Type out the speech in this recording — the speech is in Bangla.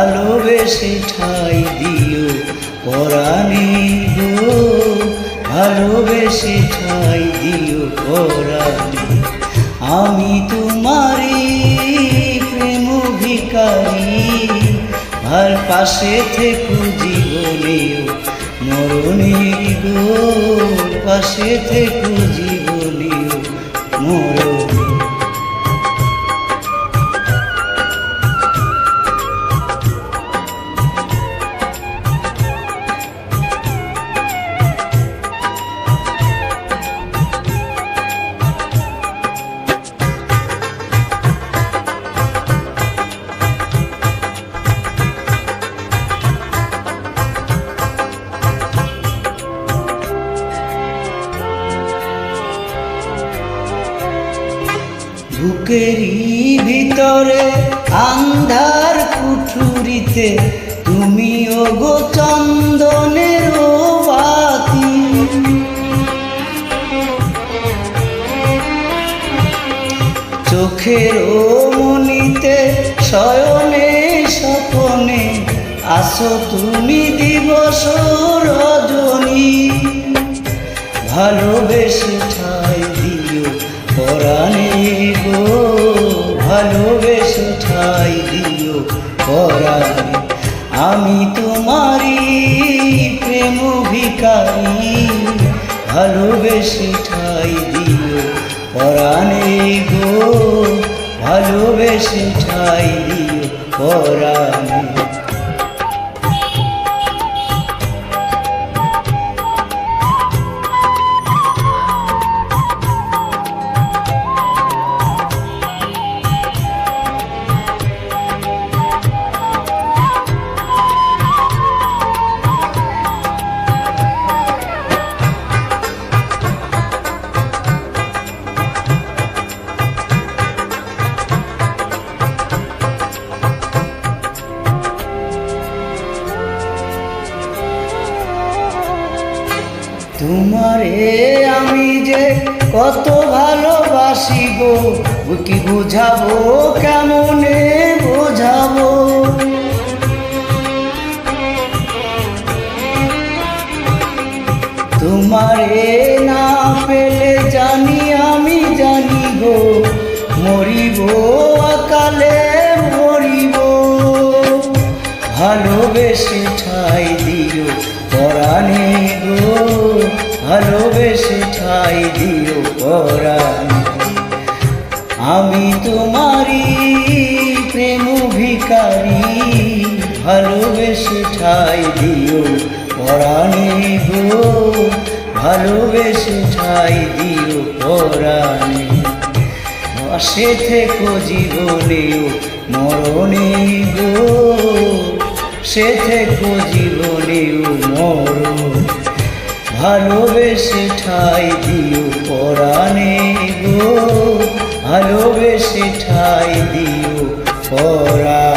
ভালোবেসে ঠাই দিও পরাণে গো, ভালোবেসে ঠাই দিও পরাণে। আমি তোমারই প্রেম ভিখারি, আর পাশে থেকো জীবনেও মরণে গো, পাশে থেকো জীবনেও মরণে। বুকেরই ভিতরে আন্ধার কুঠুরিতে তুমি ওগো চন্দনের বাতি, চোখের মনিতে শয়নে স্বপনে আসো তুমি দিবস রজনী। ভালোবেসে ঠাই দিও পরাণে গো, ভালোবেসে ঠাই দিও পরাণে। আমি তোমারই প্রেম ভিখারি, ভালোবেসে ঠাই দিও পরাণে গো, ভালোবেসে ঠাই দিও পরাণে। তোমারে আমি যে কত ভালোবাসি গো, কি বুঝাবো কেমনে বোঝাবো। তোমারে না পেলে জানি আমি জানি গো, মরিব অকালে মরিব। ভালোবেসে ঠাই দিও পরাণে গো, ভালোবেসে ঠাই দিও পরাণে। আমি তোমারই প্রেম ভিখারি, ভালোবেসে ঠাই দিও পরাণে গো, ভালোবেসে ঠাই দিও পরাণে। পাশে থেকো জীবনেও মরণে গো, সে থেকো জীবনেও মরণ। ভালোবেসে ঠাই দিও পরাণে গো, ভালোবেসে ঠাই দিও পরাণে।